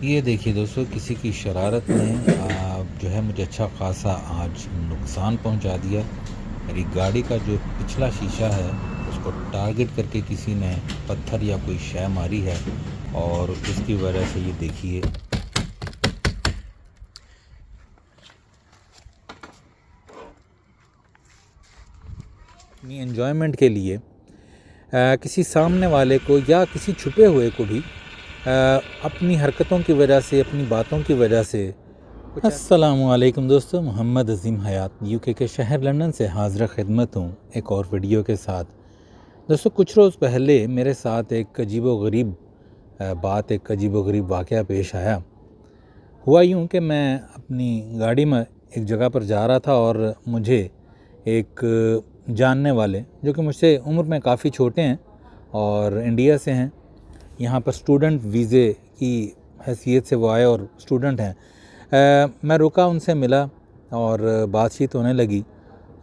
ये देखिए दोस्तों, किसी की शरारत ने जो है मुझे अच्छा खासा आज नुकसान पहुंचा दिया। मेरी गाड़ी का जो पिछला शीशा है उसको टारगेट करके किसी ने पत्थर या कोई शय मारी है और उसकी वजह से ये देखिए अपनी एंजॉयमेंट के लिए किसी सामने वाले को या किसी छुपे हुए को भी अपनी हरकतों की वजह से, अपनी बातों की वजह से। अस्सलामुअलैकुम दोस्तों, मोहम्मद अज़ीम हयात यूके के शहर लंदन से हाज़िर ख़िदमत हूँ एक और वीडियो के साथ। दोस्तों, कुछ रोज़ पहले मेरे साथ एक अजीबोगरीब एक अजीबोगरीब वाक़या पेश आया। हुआ यूँ कि मैं अपनी गाड़ी में एक जगह पर जा रहा था और मुझे एक जानने वाले, जो कि मुझसे उम्र में काफ़ी छोटे हैं और इंडिया से हैं, यहाँ पर स्टूडेंट वीज़े की हैसियत से वो आए और स्टूडेंट हैं। मैं रुका, उनसे मिला और बातचीत होने लगी।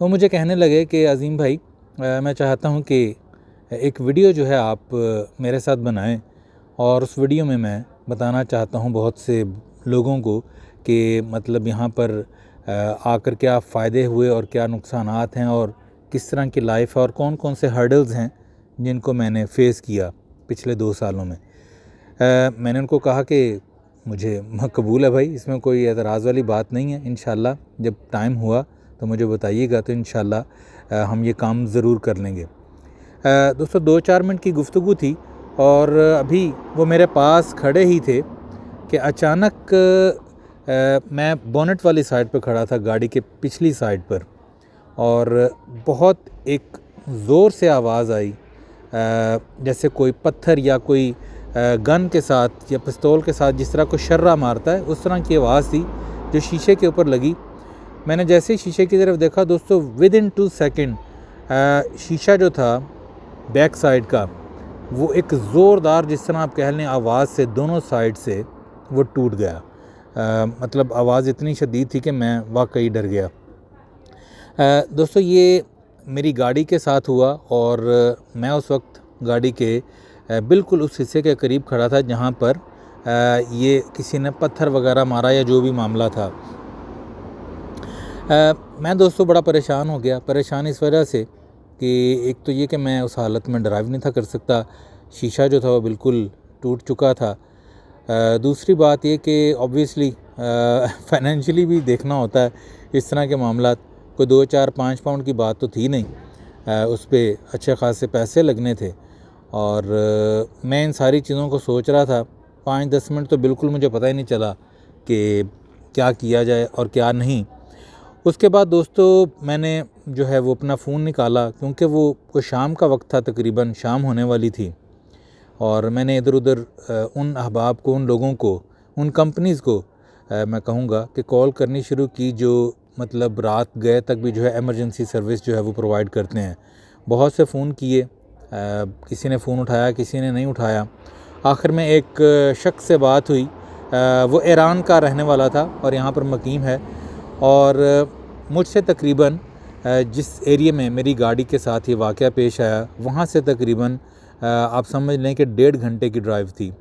वो मुझे कहने लगे कि अज़ीम भाई, मैं चाहता हूँ कि एक वीडियो जो है आप मेरे साथ बनाएं और उस वीडियो में मैं बताना चाहता हूँ बहुत से लोगों को कि मतलब यहाँ पर आकर क्या फ़ायदे हुए और क्या नुकसानात हैं और किस तरह की लाइफ है और कौन कौन से हर्डल्स हैं जिनको मैंने फ़ेस किया पिछले 2 सालों में। मैंने उनको कहा कि मुझे कबूल है भाई, इसमें कोई एतराज़ वाली बात नहीं है। इंशाल्लाह जब टाइम हुआ तो मुझे बताइएगा, तो इंशाल्लाह हम ये काम ज़रूर कर लेंगे। दोस्तों, 2-4 मिनट की गुफ्तगू थी और अभी वो मेरे पास खड़े ही थे कि अचानक मैं बोनेट वाली साइड पर खड़ा था, गाड़ी के पिछली साइड पर, और बहुत एक ज़ोर से आवाज़ आई, जैसे कोई पत्थर या कोई गन के साथ या पिस्तौल के साथ जिस तरह कोई शर्रा मारता है, उस तरह की आवाज़ थी जो शीशे के ऊपर लगी। मैंने जैसे ही शीशे की तरफ देखा दोस्तों, विद इन 2 सेकेंड शीशा जो था बैक साइड का, वो एक ज़ोरदार, जिस तरह आप कह लें, आवाज़ से दोनों साइड से वो टूट गया। मतलब आवाज़ इतनी शदीद थी कि मैं वाकई डर गया। दोस्तों, ये मेरी गाड़ी के साथ हुआ और मैं उस वक्त गाड़ी के बिल्कुल उस हिस्से के करीब खड़ा था जहाँ पर ये किसी ने पत्थर वगैरह मारा या जो भी मामला था। मैं दोस्तों बड़ा परेशान हो गया। परेशान इस वजह से कि एक तो ये कि मैं उस हालत में ड्राइव नहीं था कर सकता, शीशा जो था वो बिल्कुल टूट चुका था। दूसरी बात ये कि ऑब्वियसली फाइनेंशियली भी देखना होता है इस तरह के मामला। कोई 2-4-5 पाउंड की बात तो थी नहीं, उस पर अच्छे खासे पैसे लगने थे और मैं इन सारी चीज़ों को सोच रहा था। 5-10 मिनट तो बिल्कुल मुझे पता ही नहीं चला कि क्या किया जाए और क्या नहीं। उसके बाद दोस्तों मैंने जो है वो अपना फ़ोन निकाला, क्योंकि वो कोई शाम का वक्त था, तकरीबन शाम होने वाली थी, और मैंने इधर उधर उन अहबाब को, उन लोगों को, उन कंपनीज़ को मैं कहूँगा कि कॉल करनी शुरू की जो मतलब रात गए तक भी जो है इमरजेंसी सर्विस जो है वो प्रोवाइड करते हैं। बहुत से फ़ोन किए, किसी ने फ़ोन उठाया, किसी ने नहीं उठाया। आखिर में एक शख्स से बात हुई, वो ईरान का रहने वाला था और यहाँ पर मुकीम है, और मुझसे तकरीबन जिस एरिया में मेरी गाड़ी के साथ ये वाक़या पेश आया, वहाँ से तकरीबन आप समझ लें कि 1.5 घंटे की ड्राइव थी।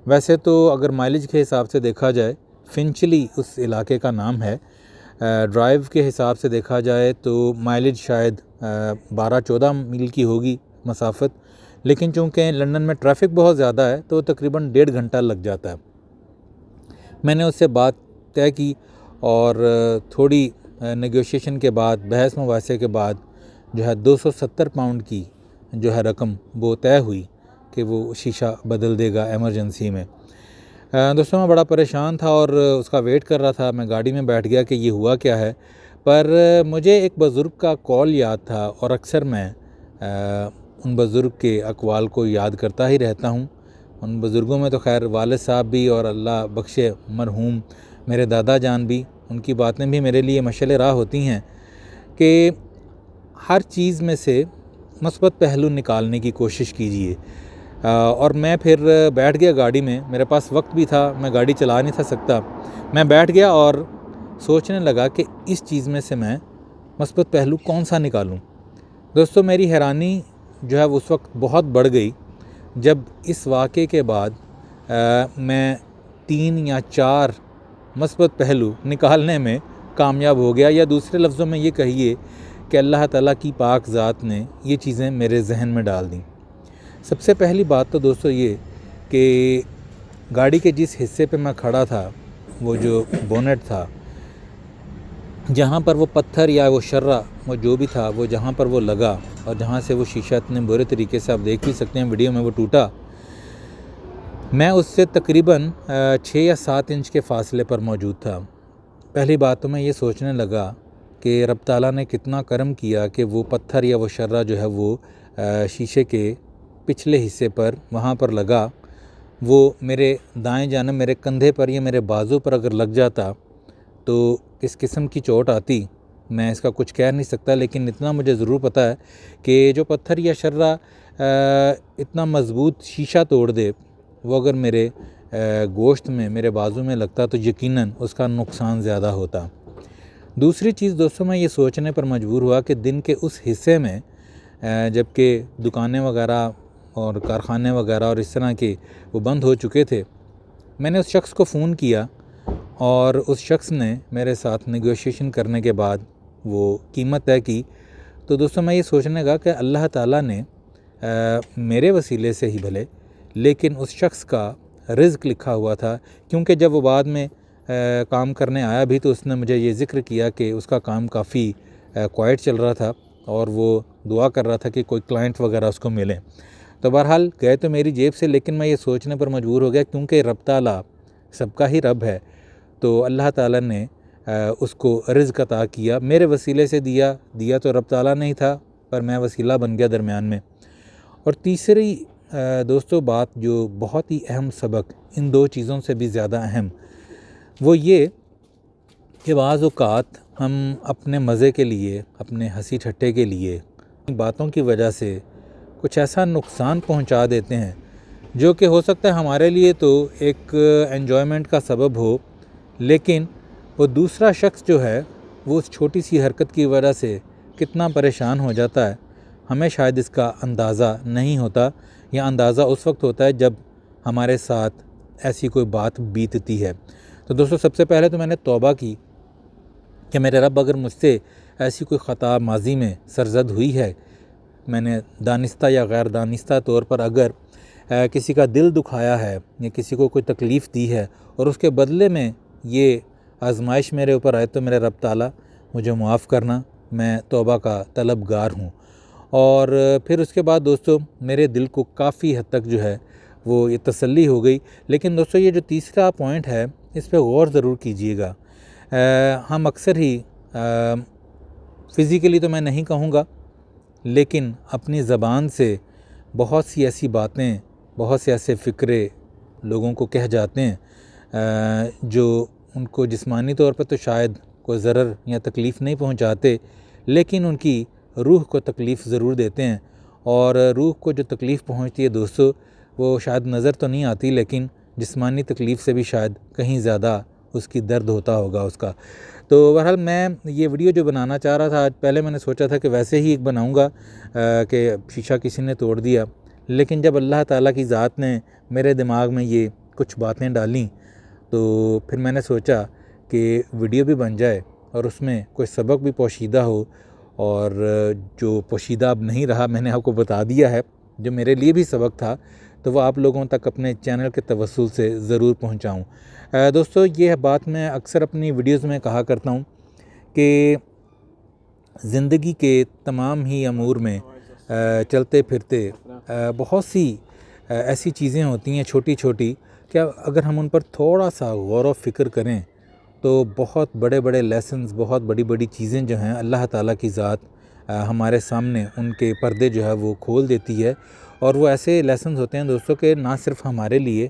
वैसे तो अगर माइलेज के हिसाब से देखा जाए, फिंचली उस इलाके का नाम है, ड्राइव के हिसाब से देखा जाए तो माइलेज शायद 12-14 मील की होगी मसाफत, लेकिन चूँकि लंदन में ट्रैफिक बहुत ज़्यादा है तो तकरीबन 1.5 घंटा लग जाता है। मैंने उससे बात तय की और थोड़ी नेगोशिएशन के बाद, बहस मुबाहसे के बाद जो है 270 पाउंड की जो है रकम वो तय हुई कि वो शीशा बदल देगा इमरजेंसी में। दोस्तों, मैं बड़ा परेशान था और उसका वेट कर रहा था। मैं गाड़ी में बैठ गया कि ये हुआ क्या है, पर मुझे एक बुज़ुर्ग का कॉल याद था और अक्सर मैं उन बुज़ुर्ग के अक़वाल को याद करता ही रहता हूँ। उन बुज़ुर्गों में तो खैर वालिद साहब भी और अल्लाह बख्शे मरहूम मेरे दादा जान भी, उनकी बातें भी मेरे लिए मशअल राह होती हैं कि हर चीज़ में से मुस्बत पहलू निकालने की कोशिश कीजिए। और मैं फिर बैठ गया गाड़ी में, मेरे पास वक्त भी था, मैं गाड़ी चला नहीं था सकता। मैं बैठ गया और सोचने लगा कि इस चीज़ में से मैं मुस्बत पहलू कौन सा निकालूं। दोस्तों, मेरी हैरानी जो है उस वक्त बहुत बढ़ गई जब इस वाक़े के बाद मैं 3 या 4 मस्बत पहलू निकालने में कामयाब हो गया, या दूसरे लफ्ज़ों में ये कहिए कि अल्लाह ताला की पाक ज़ात ने ये चीज़ें मेरे जहन में डाल दी। सबसे पहली बात तो दोस्तों ये कि गाड़ी के जिस हिस्से पे मैं खड़ा था, वो जो बोनेट था, जहाँ पर वो पत्थर या वो शर्रा वो जो भी था, वो जहाँ पर वो लगा और जहाँ से वो शीशा इतने बुरे तरीके से आप देख भी सकते हैं वीडियो में वो टूटा, मैं उससे तकरीबन 6 या 7 इंच के फ़ासले पर मौजूद था। पहली बात तो मैं ये सोचने लगा कि रब ताला ने कितना करम किया कि वो पत्थर या वो शर्रा जो है वो शीशे के पिछले हिस्से पर वहाँ पर लगा। वो मेरे दाएं जानिब मेरे कंधे पर या मेरे बाजू पर अगर लग जाता तो किस किस्म की चोट आती, मैं इसका कुछ कह नहीं सकता। लेकिन इतना मुझे ज़रूर पता है कि जो पत्थर या शर्रा इतना मज़बूत शीशा तोड़ दे, वो अगर मेरे गोश्त में, मेरे बाजू में लगता तो यकीनन उसका नुकसान ज़्यादा होता। दूसरी चीज़ दोस्तों, मैं ये सोचने पर मजबूर हुआ कि दिन के उस हिस्से में जबकि दुकानें वगैरह और कारखाने वगैरह और इस तरह के वो बंद हो चुके थे, मैंने उस शख्स को फ़ोन किया और उस शख्स ने मेरे साथ नेगोशिएशन करने के बाद वो कीमत तय की। तो दोस्तों मैं ये सोचने लगा कि अल्लाह ताला ने मेरे वसीले से ही भले, लेकिन उस शख्स का रिज़्क लिखा हुआ था। क्योंकि जब वो बाद में काम करने आया भी तो उसने मुझे ये ज़िक्र किया कि उसका काम काफ़ी क्वाइट चल रहा था और वो दुआ कर रहा था कि कोई क्लाइंट वगैरह उसको मिले। तो बहरहाल गए तो मेरी जेब से, लेकिन मैं ये सोचने पर मजबूर हो गया क्योंकि रब ताला सबका ही रब है, तो अल्लाह ताला ने उसको रिज़्क अता किया। मेरे वसीले से दिया तो रब ताला नहीं था, पर मैं वसीला बन गया दरमियान में। और तीसरी दोस्तों बात जो बहुत ही अहम सबक, इन 2 चीज़ों से भी ज़्यादा अहम, वो ये कि बाज़ औक़ात हम अपने मज़े के लिए, अपने हंसी ठट्ठे के लिए बातों की वजह से कुछ ऐसा नुकसान पहुंचा देते हैं जो कि हो सकता है हमारे लिए तो एक एन्जॉयमेंट का सबब हो, लेकिन वो दूसरा शख्स जो है वो उस छोटी सी हरकत की वजह से कितना परेशान हो जाता है, हमें शायद इसका अंदाज़ा नहीं होता, या अंदाज़ा उस वक्त होता है जब हमारे साथ ऐसी कोई बात बीतती है। तो दोस्तों सबसे पहले तो मैंने तौबा की कि मेरे रब, अगर मुझसे ऐसी कोई ख़ता माजी में सरज़द हुई है, मैंने दानिस्ता या गैर दानिस्ता तौर पर अगर किसी का दिल दुखाया है या किसी को कोई तकलीफ़ दी है और उसके बदले में ये आजमाइश मेरे ऊपर आए, तो मेरे रब ताला मुझे माफ़ करना, मैं तौबा का तलबगार हूँ। और फिर उसके बाद दोस्तों मेरे दिल को काफ़ी हद तक जो है वो ये तसल्ली हो गई। लेकिन दोस्तों ये जो तीसरा पॉइंट है, इस पे गौर ज़रूर कीजिएगा। हम अक्सर ही फ़िज़िकली तो मैं नहीं कहूँगा, लेकिन अपनी ज़बान से बहुत सी ऐसी बातें, बहुत से ऐसे फ़िक्रे लोगों को कह जाते हैं जो उनको जिस्मानी तौर पर तो शायद कोई ज़रर या तकलीफ़ नहीं पहुंचाते, लेकिन उनकी रूह को तकलीफ़ ज़रूर देते हैं। और रूह को जो तकलीफ़ पहुंचती है दोस्तों, वो शायद नज़र तो नहीं आती, लेकिन जिस्मानी तकलीफ़ से भी शायद कहीं ज़्यादा उसकी दर्द होता होगा उसका। तो बहरहाल मैं ये वीडियो जो बनाना चाह रहा था, आज पहले मैंने सोचा था कि वैसे ही एक बनाऊंगा कि शीशा किसी ने तोड़ दिया, लेकिन जब अल्लाह ताला की ज़ात ने मेरे दिमाग में ये कुछ बातें डाली, तो फिर मैंने सोचा कि वीडियो भी बन जाए और उसमें कोई सबक भी पोशीदा हो। और जो पोशीदा अब नहीं रहा, मैंने आपको बता दिया है, जो मेरे लिए भी सबक था, तो वो आप लोगों तक अपने चैनल के तवस्सुल से ज़रूर पहुंचाऊं। दोस्तों ये बात मैं अक्सर अपनी वीडियोज़ में कहा करता हूं कि ज़िंदगी के तमाम ही अमूर में चलते फिरते बहुत सी ऐसी चीज़ें होती हैं छोटी छोटी, क्या अगर हम उन पर थोड़ा सा गौर व फ़िक्र करें तो बहुत बड़े बड़े लेसन्स, बहुत बड़ी बड़ी चीज़ें जो हैं अल्लाह ताला की ज़ात हमारे सामने उनके पर्दे जो है वो खोल देती है। और वो ऐसे लेसन्स होते हैं दोस्तों के ना सिर्फ हमारे लिए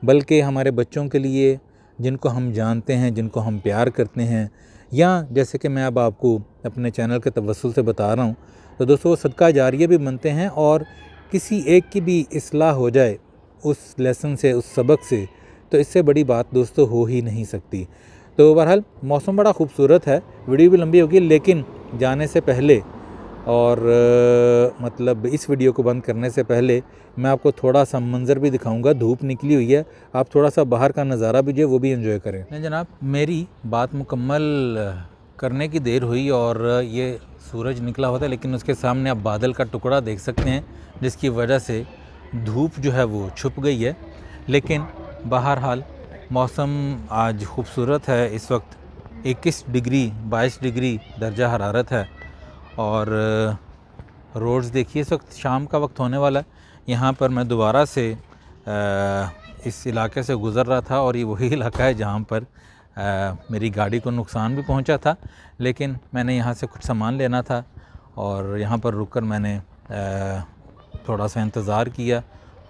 बल्कि हमारे बच्चों के लिए, जिनको हम जानते हैं, जिनको हम प्यार करते हैं, या जैसे कि मैं अब आपको अपने चैनल के तवस्सुल से बता रहा हूँ, तो दोस्तों वो सदका जारिया भी बनते हैं। और किसी एक की भी इस्लाह हो जाए उस लेसन से, उस सबक से, तो इससे बड़ी बात दोस्तों हो ही नहीं सकती। तो बहरहाल मौसम बड़ा खूबसूरत है, वीडियो भी लंबी होगी, लेकिन जाने से पहले और मतलब इस वीडियो को बंद करने से पहले मैं आपको थोड़ा सा मंज़र भी दिखाऊंगा। धूप निकली हुई है, आप थोड़ा सा बाहर का नज़ारा भी जो वो भी एंजॉय करें। नहीं जनाब, मेरी बात मुकम्मल करने की देर हुई और ये सूरज निकला होता है, लेकिन उसके सामने आप बादल का टुकड़ा देख सकते हैं, जिसकी वजह से धूप जो है वो छुप गई है। लेकिन बहरहाल मौसम आज खूबसूरत है। इस वक्त 21 डिग्री 22 डिग्री दर्जा हरारत है और रोड्स देखिए, इस वक्त शाम का वक्त होने वाला है। यहाँ पर मैं दोबारा से इस इलाके से गुज़र रहा था और ये वही इलाका है जहाँ पर मेरी गाड़ी को नुकसान भी पहुँचा था, लेकिन मैंने यहाँ से कुछ सामान लेना था और यहाँ पर रुककर मैंने थोड़ा सा इंतज़ार किया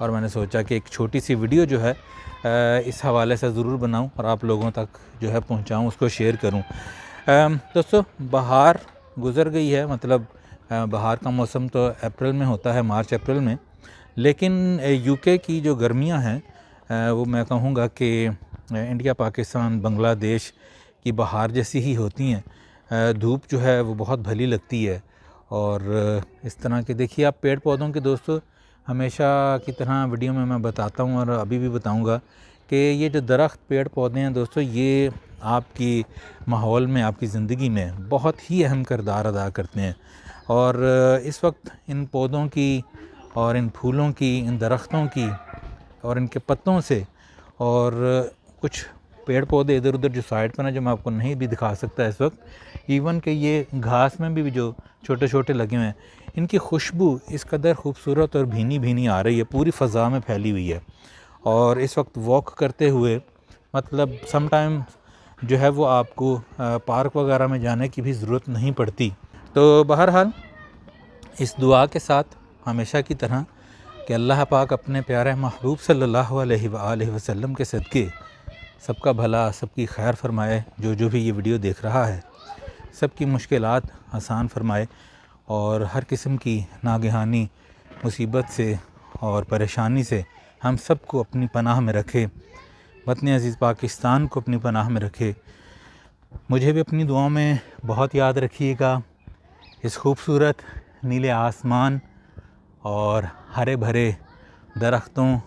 और मैंने सोचा कि एक छोटी सी वीडियो जो है इस हवाले से ज़रूर बनाऊं और आप लोगों तक जो है पहुंचाऊं, उसको शेयर करूं। दोस्तों, बहार गुज़र गई है, मतलब बहार का मौसम तो अप्रैल में होता है, मार्च अप्रैल में, लेकिन यूके की जो गर्मियां हैं वो मैं कहूँगा कि इंडिया, पाकिस्तान, बांग्लादेश की बहार जैसी ही होती हैं। धूप जो है वो बहुत भली लगती है और इस तरह के देखिए आप पेड़ पौधों के दोस्तों, हमेशा की तरह वीडियो में मैं बताता हूँ और अभी भी बताऊँगा कि ये जो दरख्त पेड़ पौधे हैं दोस्तों, ये आपकी माहौल में, आपकी ज़िंदगी में बहुत ही अहम किरदार अदा करते हैं। और इस वक्त इन पौधों की और इन फूलों की, इन दरख्तों की और इनके पत्तों से और कुछ पेड़ पौधे इधर उधर जो साइड पर हैं, जो मैं आपको नहीं भी दिखा सकता इस वक्त, इवन कि ये घास में भी जो छोटे छोटे लगे हुए हैं, इनकी खुशबू इस कदर खूबसूरत और भीनी भीनी आ रही है, पूरी फ़ज़ा में फैली हुई है। और इस वक्त वॉक करते हुए, मतलब सम टाइम जो है वो आपको पार्क वगैरह में जाने की भी ज़रूरत नहीं पड़ती। तो बहरहाल इस दुआ के साथ हमेशा की तरह कि अल्लाह पाक अपने प्यारे महबूब सल्लल्लाहु अलैहि वसल्लम के सदक़े सबका भला, सबकी खैर फरमाए। जो भी ये वीडियो देख रहा है, सबकी मुश्किलात आसान फरमाए और हर किस्म की नागहानी मुसीबत से और परेशानी से हम सबको अपनी पनाह में रखे। वतन अज़ीज़ पाकिस्तान को अपनी पनाह में रखे। मुझे भी अपनी दुआओं में बहुत याद रखिएगा। इस खूबसूरत नीले आसमान और हरे भरे दरख्तों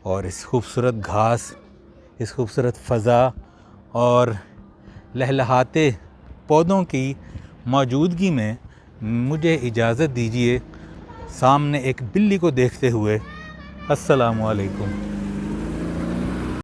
और इस खूबसूरत घास, इस खूबसूरत फ़ज़ा और लहलहाते पौधों की मौजूदगी में मुझे इजाज़त दीजिए सामने एक बिल्ली को देखते हुए। अस्सलामु अलैकुम।